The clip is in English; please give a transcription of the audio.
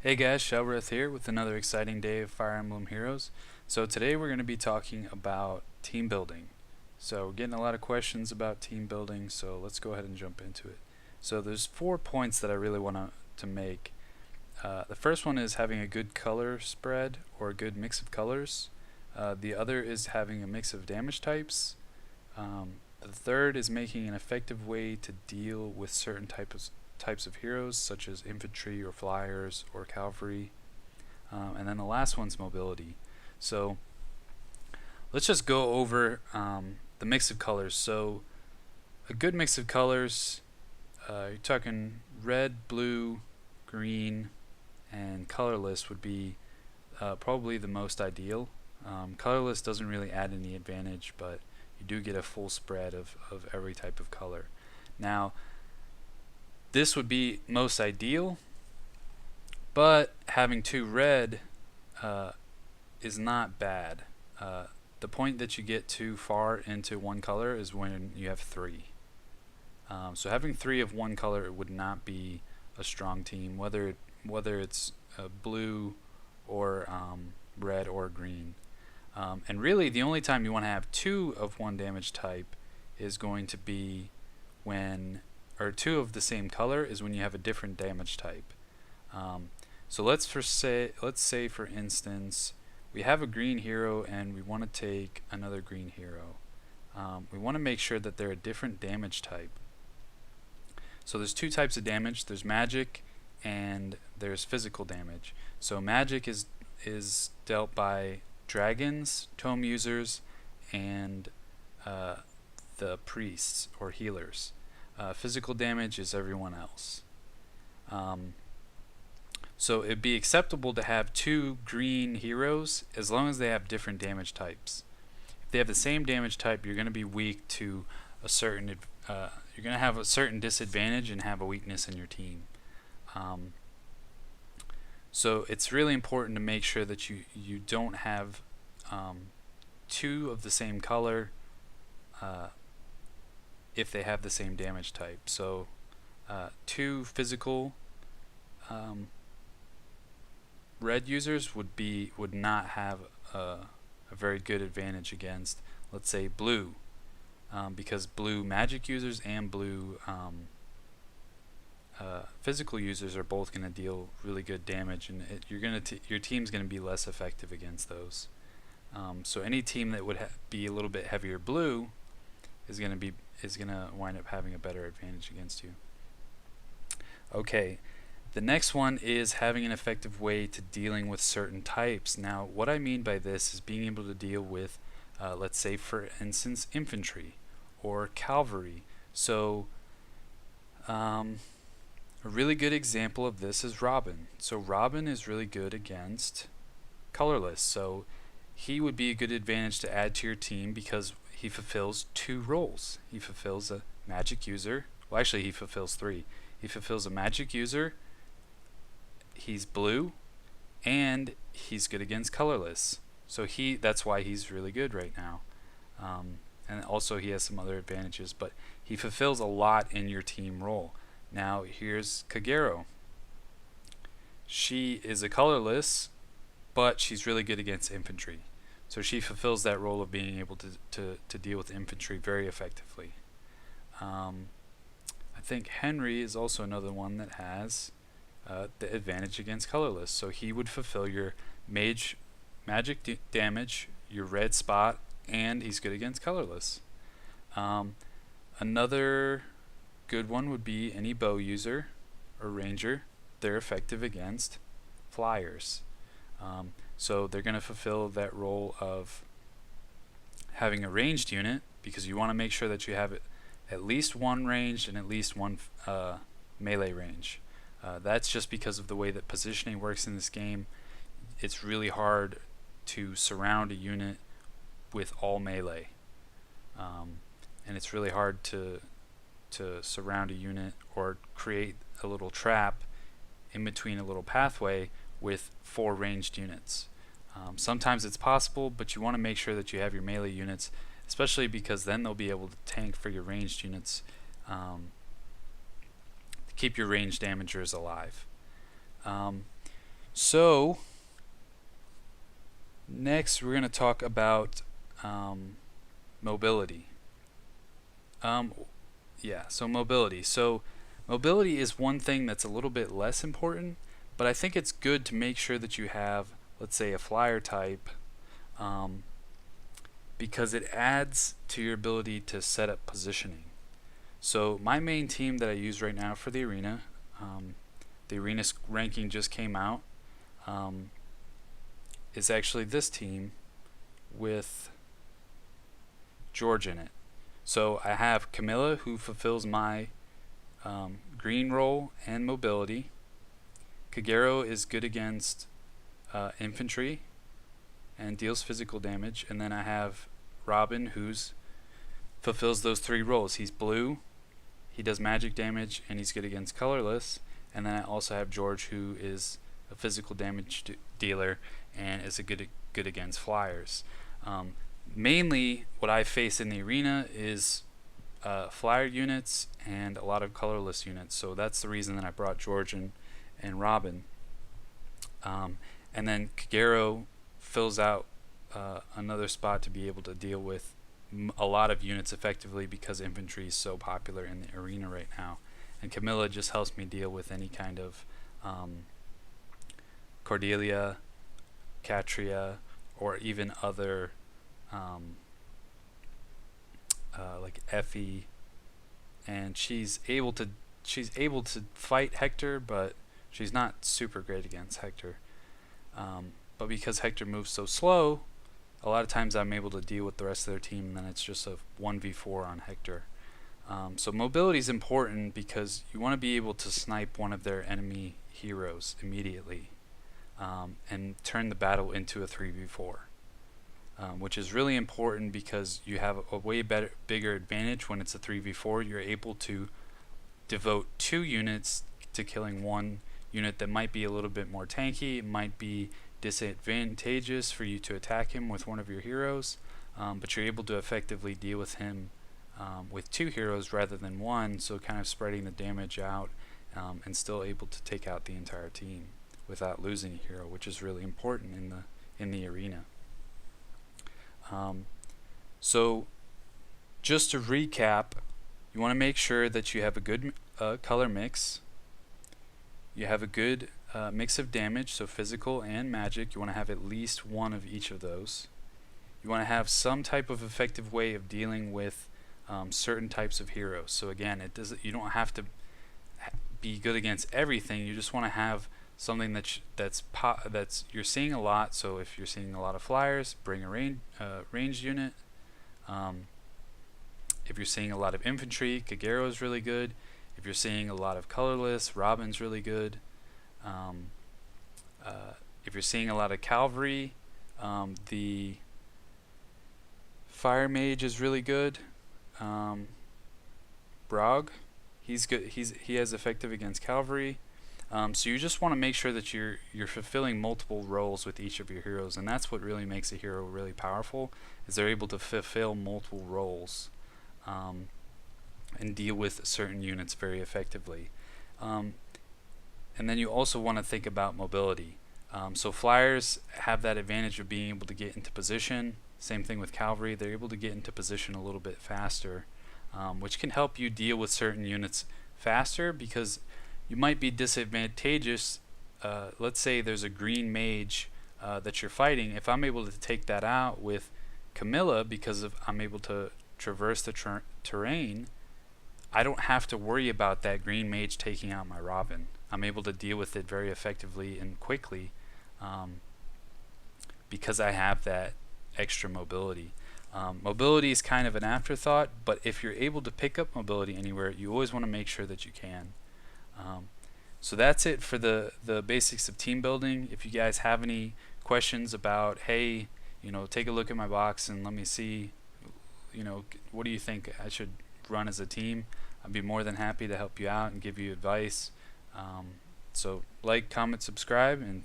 Hey guys, Shelbreth here with another exciting day of Fire Emblem Heroes. So today we're going to be talking about team building. So we're getting a lot of questions about team building, so let's go ahead and jump into it. So there's 4 points that I really want to make. The first one is having a good color spread or a good mix of colors. The other is having a mix of damage types. The third is making an effective way to deal with certain types of heroes, such as infantry or flyers or cavalry. And then the last one's mobility. So let's just go over the mix of colors. So a good mix of colors, you're talking red, blue, green, and colorless would be probably the most ideal. Colorless doesn't really add any advantage, but you do get a full spread of every type of color. Now, this would be most ideal, but having two red is not bad. The point that you get too far into one color is when you have three. So having three of one color would not be a strong team, whether it's blue or red or green. And really, the only time you want to have two of one damage type is going to be when, or two of the same color is when you have a different damage type. So let's say for instance we have a green hero and we want to take another green hero. We want to make sure that they're a different damage type. So there's two types of damage. There's magic and there's physical damage. So magic is dealt by dragons, tome users, and the priests or healers. Physical damage is everyone else. So it'd be acceptable to have two green heroes as long as they have different damage types. If they have the same damage type, you're going to be weak to a certain. You're going to have a certain disadvantage and have a weakness in your team. So it's really important to make sure that you don't have two of the same color if they have the same damage type. So two physical red users would not have a very good advantage against, let's say, blue, because blue magic users and blue physical users are both going to deal really good damage, and your team's going to be less effective against those. So any team that would be a little bit heavier blue is going to wind up having a better advantage against you. Okay. The next one is having an effective way to dealing with certain types. Now, what I mean by this is being able to deal with, let's say, for instance, infantry or cavalry. So, a really good example of this is Robin. So, Robin is really good against colorless. So, he would be a good advantage to add to your team because he fulfills two roles. He fulfills a magic user. Well, actually, he fulfills three. He fulfills a magic user. He's blue, and he's good against colorless. So that's why he's really good right now. And also he has some other advantages, but he fulfills a lot in your team role. Now here's Kagero. She is a colorless, but she's really good against infantry. So she fulfills that role of being able to deal with infantry very effectively. I think Henry is also another one that has the advantage against colorless. So he would fulfill your magic damage, your red spot, and he's good against colorless. Another good one would be any bow user or ranger. They're effective against flyers. So they're going to fulfill that role of having a ranged unit because you want to make sure that you have at least one ranged and at least one melee range. That's just because of the way that positioning works in this game. It's really hard to surround a unit with all melee, and it's really hard to surround a unit or create a little trap in between a little pathway with 4 ranged units. Sometimes it's possible, but you want to make sure that you have your melee units, especially because then they'll be able to tank for your ranged units. Keep your ranged damagers alive. So next we're going to talk about mobility. Um, yeah, so mobility. So mobility is one thing that's a little bit less important, but I think it's good to make sure that you have, let's say, a flyer type, um, because it adds to your ability to set up positioning. So my main team that I use right now for the arena ranking just came out, um, is actually this team with George in it. So I have Camilla, who fulfills my green role and mobility. Kagero is good against infantry and deals physical damage. And then I have Robin, who's fulfills those three roles. He's blue, he does magic damage, and he's good against colorless. And then I also have George, who is a physical damage dealer and is good against flyers. Mainly, what I face in the arena is flyer units and a lot of colorless units. So that's the reason that I brought George and Robin. And then Kagero fills out another spot to be able to deal with a lot of units effectively, because infantry is so popular in the arena right now. And Camilla just helps me deal with any kind of Cordelia, Catria, or even other like Effie, and she's able to fight Hector, but she's not super great against Hector. But because Hector moves so slow, a lot of times I'm able to deal with the rest of their team, and then it's just a 1v4 on Hector. So mobility is important because you want to be able to snipe one of their enemy heroes immediately, and turn the battle into a 3v4. Which is really important because you have a way bigger advantage when it's a 3v4. You're able to devote 2 units to killing one unit that might be a little bit more tanky. It might be disadvantageous for you to attack him with one of your heroes, but you're able to effectively deal with him with 2 heroes rather than 1, so kind of spreading the damage out, and still able to take out the entire team without losing a hero, which is really important in the arena. So just to recap, you want to make sure that you have a good color mix. You have a good mix of damage, so physical and magic. You want to have at least one of each of those. You want to have some type of effective way of dealing with certain types of heroes. So again, you don't have to be good against everything. You just want to have something that's you're seeing a lot. So if you're seeing a lot of flyers, bring a ranged unit. If you're seeing a lot of infantry, Kagero is really good. If you're seeing a lot of colorless, Robin's really good. If you're seeing a lot of cavalry, the fire mage is really good. Brog, he's good. He has effective against cavalry. So you just want to make sure that you're fulfilling multiple roles with each of your heroes, and that's what really makes a hero really powerful, is they're able to fulfill multiple roles, and deal with certain units very effectively. And then you also want to think about mobility. So flyers have that advantage of being able to get into position. Same thing with cavalry, they're able to get into position a little bit faster, which can help you deal with certain units faster, because you might be disadvantageous. Let's say there's a green mage that you're fighting. If I'm able to take that out with Camilla, because I'm able to traverse the terrain, I don't have to worry about that green mage taking out my Robin. I'm able to deal with it very effectively and quickly, because I have that extra mobility. Mobility is kind of an afterthought, but if you're able to pick up mobility anywhere, you always want to make sure that you can. So that's it for the basics of team building. If you guys have any questions about, hey, take a look at my box and let me see, what do you think I should run as a team, I'd be more than happy to help you out and give you advice. So like, comment, subscribe, and